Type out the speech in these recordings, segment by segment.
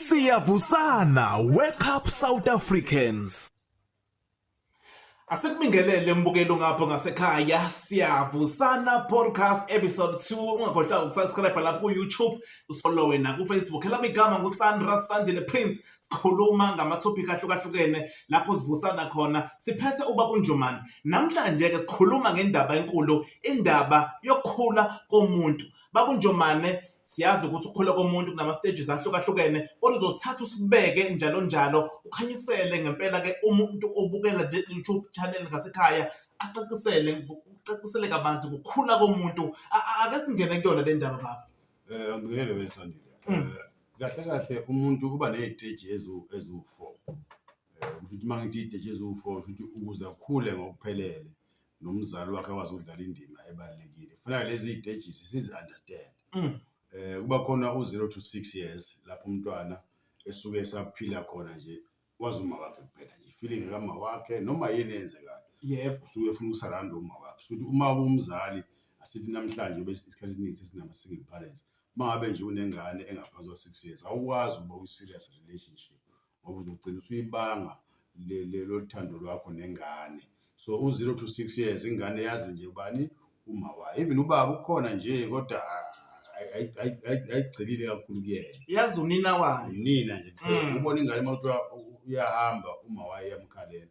Siyavusana, wake up South Africans. Asekubingelele mbukelo ngapho ngasekhaya, Siyavusana podcast episode 2. Ungakhohlwa ukusubscribe lapho ku YouTube, usifollow na ku Facebook. Elami igama nguSandra Sandile Prince. Sikhuluma ngama-topic ahlukahlukene lapho sivusana khona. Siphethe ubaba uNjomani. Namhlanje ke sikhuluma ngendaba enkulu, indaba yokukhula komuntu. Baba uNjomani, siyazi ukuthi ukukhula komuntu kunama stages ahlukahlukene, kodwa uzosithatha usibeke njalo ukhanyisele ngempela ke umuntu obukela le YouTube channel ngasekhaya acacisele kabanzi ukukhula komuntu. Ake singene kuyona le ndaba baba. Ngibingelele wesandile. Kahle umuntu kuba neziteji ezu4. Ukuthi mangithi iziteji ezu4 ukuthi ukuze akhule ngokuphelele nomzali wakhe akwazi ukudlala indima ebalekile. Kufanele lezi iziteji sizi understand. Kuba khona u0 to 6 years lapho umntwana esuke esaphila khona nje wazi uma wakhe kuphela nje feeling kama wakhe noma yini enzekayo. Yebo, Usuke ufuna ukusaranda uma wakhe. Futhi uma umzali asithi namhlanje bese isikhathi esiningi sinama single parents. Mangabe nje unengane engaphansi kwa 6 years awukwazi ukuba uyi-serious relationship ngoba uzogcina usuyibanga lo thando lwakho nengane. So u0 to 6 years ingane yazi nje ubani uma wayo. Even ubaba ukhona nje kodwa ayigcilile kakhulu kuyena. yazi unina wayo. Nina nje ubona ingane mawuthiwa uyahamba uma waye yamkhalela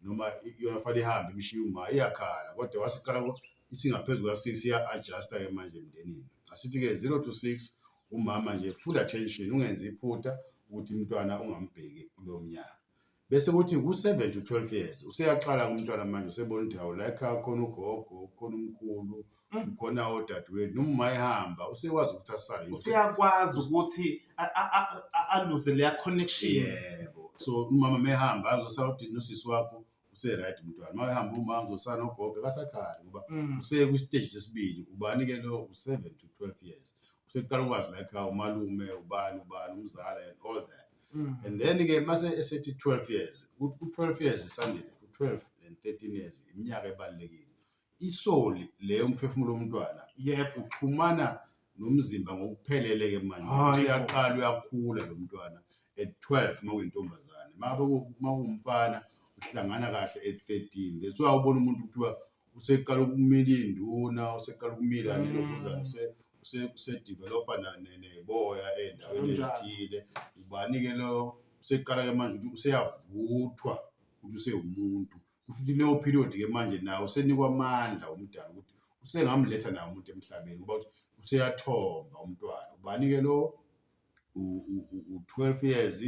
noma yona fanele ihambe imshiya uma iyakhala kodwa wasiqala ithi ngaphezulu ka6 iya-adjusta ke manje emndenini. Asithi ke 0 to 6 umama nje full attention, ungenzi iphutha ukuthi umntwana ungambheki kulo mnyaka. Bese kuthi ku7 to 12 years useyaqala umntwana manje usebona ukuthi hawu la ekhaya khona ugogo, khona umkhulu, khona odadewethu noma uma ehamba usekwazi ukuthi asale. Usiyakwazi ukuthi aluze leya connection. Yebo. So umama mehamba azosala ukuthi nosisi wakho use-right umntwana. Uma ehamba uma uzosala nogogo akasakhali ngoba useke kwistage sesibili. Ubani ke lo u7 to 12 years. Useqala ukwazi la ekhaya umalume, ubani umzala and all that. And then ke mase esethi 12 years. Ku12 years isandile, ku12 and 13 years iminyaka ebalekile. Isoul le umphefumulo womntwana uxhumana nomzimba ngokuphelele ke manje. Usiyaqala uyakhula lo mntwana at 12 mawuyintombazane. Mawumfana uhlangana kahle at 13. That's why ubona umuntu kuthiwa useqala ukumila induna, useqala ukumila nelokuzana, usedevelopa neboya endaweni ezithile. Ubani ke lo useqala ke manje ukuthi useyavuthwa ukuthi usewumuntu. Futhi leyo period ke manje nawe usenikwa amandla umdala ukuthi usengamletha nawe umuntu emhlabeni kuba ukuthi useyathomba umntwana. Ubani ke lo u12 years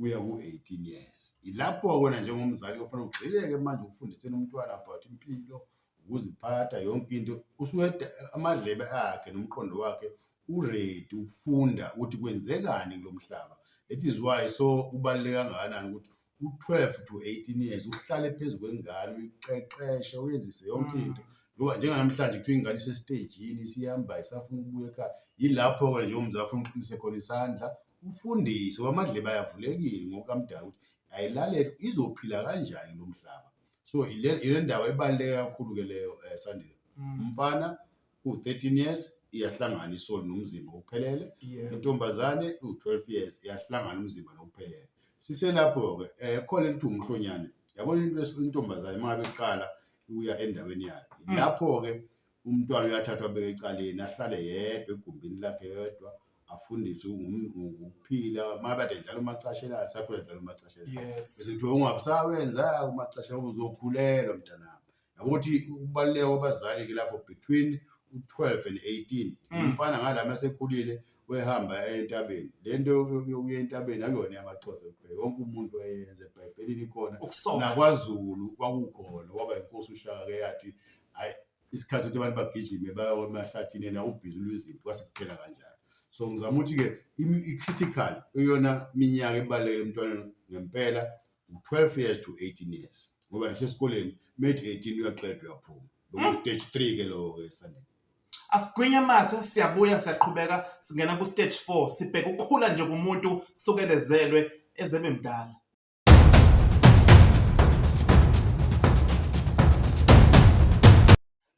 uya ku18 years. Ilapho kona njengomzali ofanele ugxileke manje ufundiseni umntwana about impilo, ukuziphatha, yonke into. Usuke amadlebe akhe nomqondo wakhe uready ukufunda ukuthi kwenzekani kulomhlaba. That is why so kubaleka kangakanani ukuthi u12 to 18 years uhlale phezulu kwengane uyiqeqeshe uyenzise yonke into. Ngoba njengamhlanje kuthiwa ingane isestage siyahamba isafuna ukubuya ekhaya. Yilapho ke nje umzali ufuna uqinise khona isandla ufundise wamadlebe ayavulekile ngokamdala ukuthi ayilalele izophila kanjani lo mhlaba. So ile ndawo ebaluleke kakhulu ke leyo Sandile. Umfana u13 years iyahlangana isoul nomzimba ukuphelele. Intombazane u12 years iyahlangana umzimba nokuphelele. Siselapho ke khona lithi umhlonyane. Yabona into intombazane mangabe iqala uya endaweni yakhe. Lapho ke umntwana uyathathwa beke ecaleni ahlale yedwa egumbini lakhe yedwa afundiswe ukuphila. Mabade njalo umacashelana sakhula njalo umacashelana. Bese kuthiwa ungabusawenza umacashelana uzokhulelwa mntanami. Yabo ukuthi ukubaluleka kwabazali ke lapho between u12 and 18. Umfana ngalama esekhulile wehamba entabeni. Lento yokuya entabeni akuyona yamaXhosa kuphela. Wonke umuntu wayenza eBhayibhelini ikhona. NakwaZulu kwakukhona waba inkosi uShaka ke yathi isikhathi ukuthi abantu bagijime baye emahlathini na ubhizi lwezimpi kwasekuphela kanjalo. So ngizama ukuthi ke i-critical eyona minyaka ebalekile emntwaneni ngempela u12 years to 18 years. Ngoba nje esikoleni mate 18 uyaqedwa uyaphuma. Stage 3 ke lo ke Sandile. Asigwinya matha, siyabuya siyaqhubeka singena ku stage 4 sibheka ukukhula nje kumuntu sokelezelwe ezebe mdala.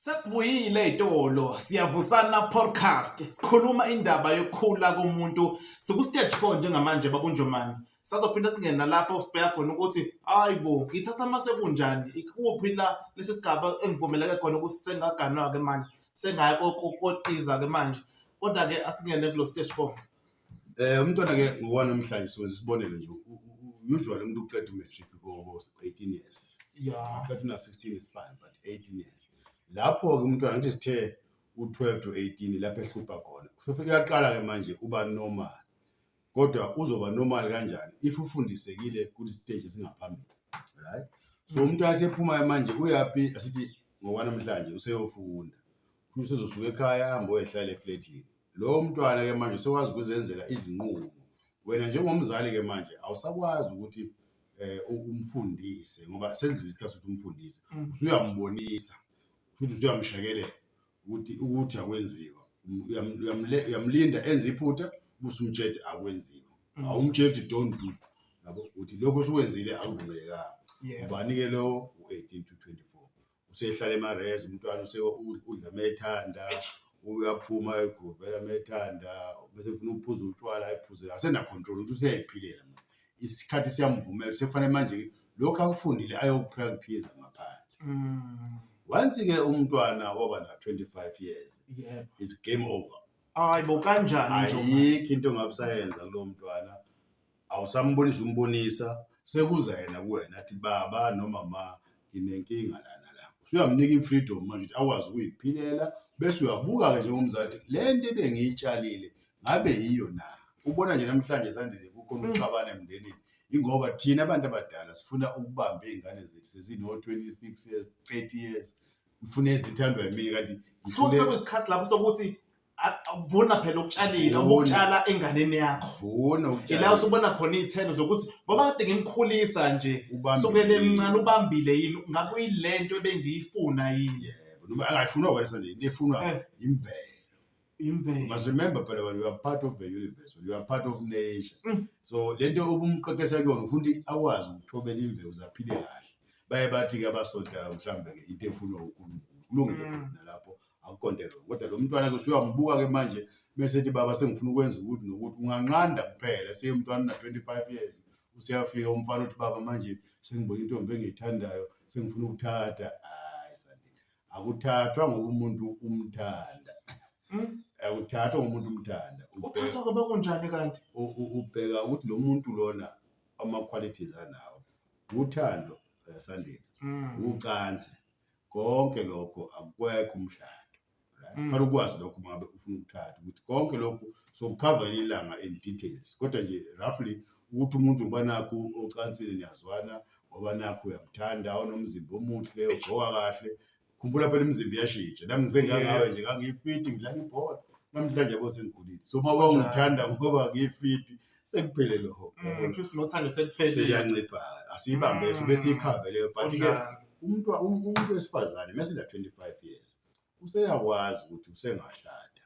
Sesibuyile itolo siyavusana podcast sikhuluma indaba yokukhula komuntu siku-stage 4 njengamanje babunjomani sizophinda singena lapho sibheka khona ukuthi hayibo ngithatha mase kunjani ikuphi la lesi sigaba engivumeleke khona ukuthi sengaganwa ke manje sengaya koqiza ke manje kodwa ke asingene kulo stage 4. Umntwana ke ngokwanamhlanje siwenza isibonelo nje usually umuntu uqeda i-matric ko 18 years. Yeah. Uqeda una 16 is fine but 18 years. Lapho ke umntwana ngithi sithe u12 to 18 lapho ehlupha khona. Uyaqala ke manje uba normal. Kodwa uzoba normal kanjani if ufundisekile ku stage esingaphambili, right? So umuntu asephuma manje uyapi asithi ngokwanamhlanje useyofunda. Usezosuka ekhaya ahambe oyehlala eflatini. Lo mntwana ke manje sekwazi ukuzenzela izinqumo. Wena njengomzali ke manje awusakwazi ukuthi umfundise ngoba sendlula isikhathi ukuthi umfundise. Usuyambonisa futhi usuyamshekelela ukuthi akwenziwa. Uyamlinda enze iphutha buse umtshela akwenziwa. Awumtshela ukuthi don't do. Yabo uthi lokho usuwenzile akuvumelekanga. Ubani ke lo u18 to 24. Usehlala emarez umntwana udla methanda. Uyaphuma egrovela methanda bese ufuna ukuphuza utshwala ayiphuze asena control ukuthi useyayiphilela manje isikhathi siyamvumela sefane manje lokho akufundile ayokupractice ngaphandle. Once ke umntwana waba na 25 years it's game over. Hayibo kanjani nje ayikho into ongabusayenza kulo mntwana awusambonisa umbonisa sekuza yena kuwena athi baba noma mama nginenkinga lana la usuyamnika ifreedom manje ukuthi akwazi ukuyiphilela bese uyabuka ke njengomzali le nto ebengiyitshalile ngabe yiyo na ubona nje namhlanje sandile kukhona uxabana emndenini ingoba thina abantu abadala sifuna ukubamba izingane zethu sezino 26 years 30 years ufuna ezithandwa yimini kanti isikhathi lapho sokuthi avuna phela ukutshalile ukutshala enganeni yakho vuna ukutshala ila usubona khona izithelo zokuthi ngoba kade ngimkhulisa nje sukele emncane ubambile yini ngabe uyilento ebengiyifuna yini noma angayifuna wena sandile lefunwa imvelo. Must remember phela you are part of the universe, you are part of nature. So lento ubumqeqesha kuyona ufundi akwazi ukuthobela imvelo uzaphile kahle baye bathi ke abasonta mhlambe ke into efunwa uNkulunkulu kulungile futhi nalapho akukontela kodwa lo mntwana ke usuyambuka ke manje bese ethi baba sengifuna ukwenza ukuthi nokuthi unganqanda kuphela siye umntwana na 25 years usiyafika umfana uthi baba manje sengibona intombi engiyithandayo sengifuna ukuthatha akuthathwa ngoba umuntu umthanda. Akuthathwa ngomuntu umthanda. Uthathwa ngoba kunjani kanti? Ubheka ukuthi lo muntu lona ama-qualities anawo. Uthando sandile. Ucansi. Konke lokho akwekho umshado. Kufanele ukwazi lokho ngabe ufuna ukuthatha ukuthi konke lokho sokucover ilanga in details. Kodwa nje roughly ukuthi umuntu uba nakho ocansini niyazwana, oba nakho uyamthanda, onomzimba omuhle, ugqoka kahle. Khumbula phela imizimba iyashintsha nami ngisengangawe nje ngangifiti ngidlala ibhola namhlanje yabo sengikhulile so uma ungithanda ngoba ngifiti sekuphele lokho futhi nothando sekuphelile siyancipha asiyibambe sobe siyikhave leyo but ke umuntu wesifazane mase la 25 years useyakwazi ukuthi usengashada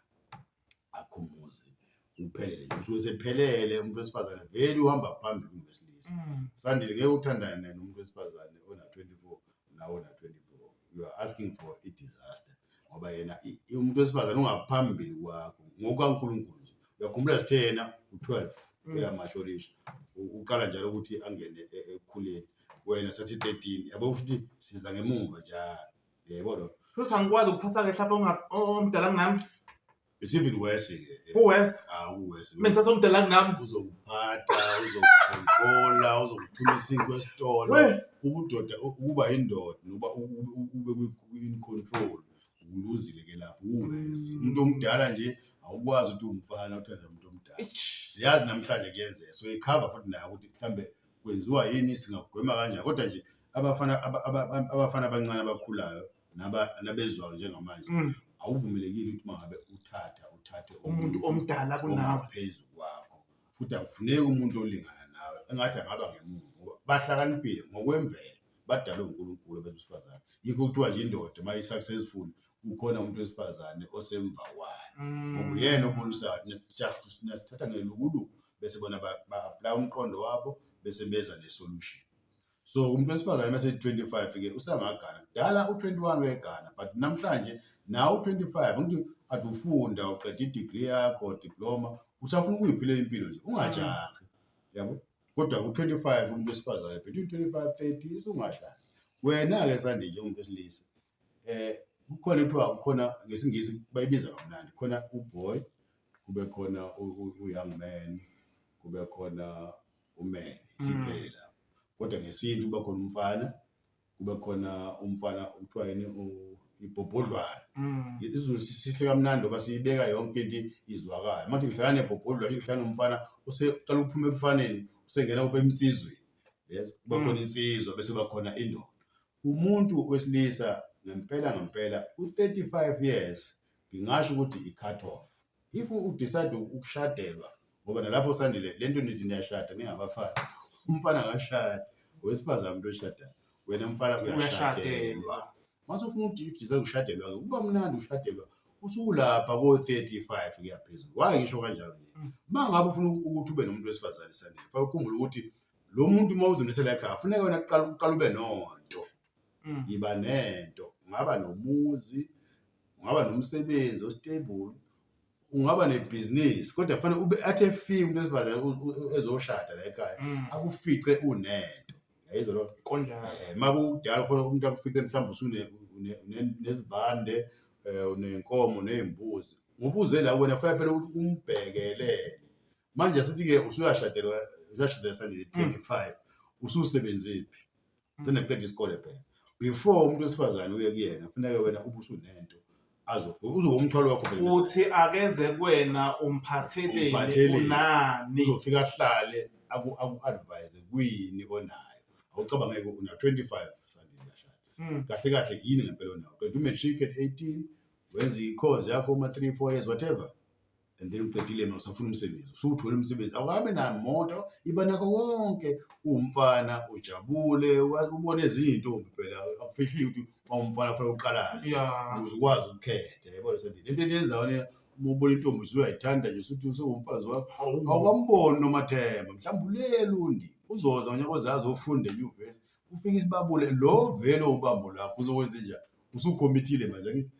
akhumuzi uphelele usephelele umuntu wesifazane vele uhamba phambili kunesilisa sandile ke uthandana nomuntu wesifazane ona 24 nawo na 24 you are asking for a disaster ngoba yena umuntu wesifazane ungaphambili kwakho ngokaNkulunkulu nje uyakhumbula sithena u12 uyamashorisha uqala njalo ukuthi angene ekukhuleni wena sathi 13 yabo ukuthi siza ngemuva njalo yebo lo futhi angikwazi ukuthatha ke mhlawumbe omdala kunami it's even worse ke uwes uwes mengithatha omdala kunami uzokuphatha uzokucontrola uzokuthuma isinto esitolo ubudoda ukuba indoda noba ube in control uluzile ke lapho uwes umuntu omdala nje awukwazi ukuthi umfana uthanda umuntu omdala siyazi namhlanje kuyenzeka so icover futhi nayo ukuthi mhlambe kwenziwa yini singagwema kanjani kodwa nje abafana abancane abakhulayo nabezwayo njengamanje awuvumelekile ukuthi mangabe uthathe umuntu omdala kunawe phezulu kwakho futhi akufuneki umuntu olingana nawe engathi angaba ngemuva bahlakaniphile ngokwemvelo badalwe uNkulunkulu besifazane yikho kuthiwa nje indoda mayi successful ukhona umuntu wesifazane osemva kwayo ngoba uyena obonisa sithatha ngelukulu bese bona ba-apply umqondo wabo bese beza ne-solution So umuntu wesifazane mase 25 ke usamagana. Kudala u21 wegana but namhlanje now 25 ngithi atufunda uqeda i-degree yakho diploma usafuna ukuyiphilela impilo nje ungajahi yabo. Kodwa ku25 umuntu wesifazane between 25 30 usungahlali. Wena ke sande nje umuntu wesilisa kukhona kuthiwa kukhona ngesingisi bayibiza kamnandi khona uboy kube khona u-young man kube khona uman siphelele lapho. Kodwa ngesintu kuba khona umfana kube khona umfana kuthiwa yini ibhobhodlwana. Isizulu sihle kamnandi ngoba siyibeka yonke into izwakala. Manje ngihlangana nebhobhodlwana ngihlangana nomfana useqala ukuphuma ebufaneni usengena kube emsizweni. Yes kuba khona insizwa bese kuba khona indoda. Umuntu wesilisa ngempela u35 years ngingasho ukuthi i-cut off. If u decide ukushadelwa ngoba nalapho sandile lento nithi niyashada ningabafana. Umfana akashada wesifazane umuntu oshadayo. Wena mfana uyashadelwa. Mase ufuna ukuthi decide ukushadelwa kuba mnandi ushadelwa usulapha ko35 kuyaphezulu. Why ngisho kanjalo nje? Mangabe ufuna ukuthi ube nomuntu wesifazane sandile. Fa ukhumbula ukuthi lo muntu mawuzonethela ekhaya kufuneka wena uqala ube nonto. Iba nento ungaba nomuzi ungaba nomsebenzi ostable ungaba nebusiness kodwa kufanele ube athe fee umuntu wesifazane ezoshada la ekhaya akufice unento yayizwa lo konjalo makudala ufuna umuntu akufice mhlawumbe usune nezivande unenkomo nezimbuzi ngobuze la wena kufanele phela umbhekelele manje sithi ke usuyashadelwa sandile 25 ususebenzephi seneqeda isikole phela before umuntu wesifazane uye kuyena kufanele wena ubusunento uzoba umthwalo wakho phela uthi akeze kuwena umphatheleni unani uzofika ahlale aku-advise kwini onayo awucabanga ngeke una 25 sandile yashada kahle kahle yini ngempela onayo kodwa umatric at 18 wenza i-course yakho uma 3-4 years whatever and then uqedile manje usafuna umsebenzi usuthola umsebenzi awukabe namoto iba nakho wonke umfana ujabule ubone izinto phela akufihli ukuthi umfana kufanele uqalayo uzokwazi ukukhetha yabo sendile into eyenzayo ne uma ubona intombi usuyayithanda nje usuthi usungumfazi wakho awukamboni nomathemba mhlawumbe ulelundi uzoza ngonyaka ozazi ufunde enyuvesi ufike isibabule lo vele ubambo lakho uzokwenza njani usukhommithile manje ngithi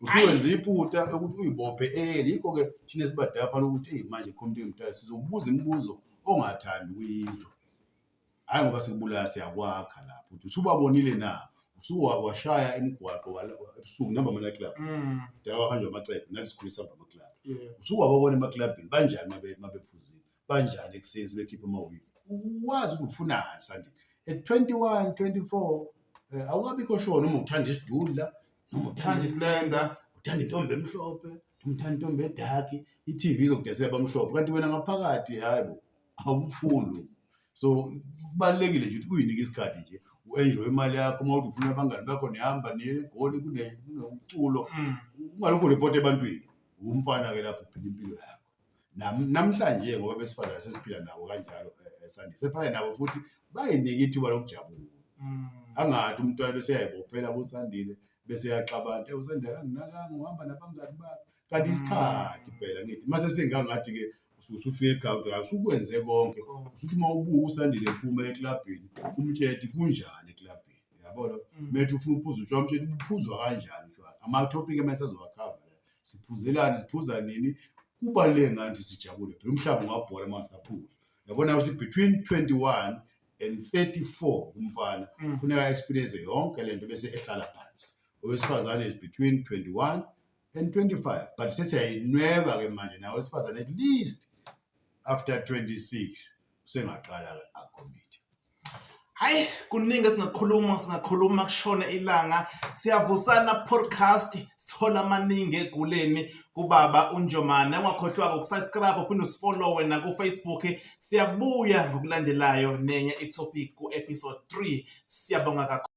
usuwenza iphutha ukuthi uyibophe yikho ke thina sibadala fanele ukuthi manje koMuntu emntwana sizokubuza imibuzo ongathandi ukuyizwa hayi ngoba sikubulala siyakwakha lapho ukuthi usubabonile na usuwashaya emgwaqo ebusuku namba mana club dala wahanjwa amacebo nathi sikhulisa ama club usuwabona emaklabini banjani mabephuzile banjani ekuseni bekhipha amawivi wazi ukuthi ufunani sandile at 21 24 awukabikho shona uma uthanda isidudla noma uthanda isilenda uthanda intombi emhlophe uthanda intombi edaki i-TV izokudesela abamhlophe kanti wena ngaphakathi hayibo awufundi so kubalekile nje ukuthi uyinike isikhathi nje uenjoy imali yakho uma ufuna abangani bakho nihamba niye egoli kunomculo ungalokho report ebantwini umfana ke lapho uphila impilo yakho namhlanje ngoba besifazane sesiphila nabo kanjalo sandile sefana nabo futhi bayinike ithuba lokujabula angathi umntwana bese yayibophela kusandile bese yaxabana usandile anginakanga uhamba nabangani bakho kanti isikhathi phela ngithi mase singangathi ke usufike ekhaya usukwenze konke usuthi mawubuka usandile ephuma eklabhini umtsheti kunjani eklabhini yabona methu ufuna uphuza utshwala umtsheti uphuzwa kanjani utshwala ama topic emesazowakhava la siphuzelani siphuza nini kubaluleke ngathi sijabule phela umhlaba ungabhola masaphuza yabona ukuthi between 21 and 34 umfana kufuneka experience yonke lento bese ehlala phansi owesifazane is between 21 and 25 but sesiyayinweba ke manje nawe wesifazane at least after 26 usengaqala acommit. Hayi kuningi singakhuluma kushona ilanga siyavusana podcast sithola amaningi eguleni kubaba uNjomane ungakhohlwa ukusubscribe uphinde usifollow na ku Facebook siyabuya ngokulandelayo nenye itopic ku episode 3 siyabonga kakhulu.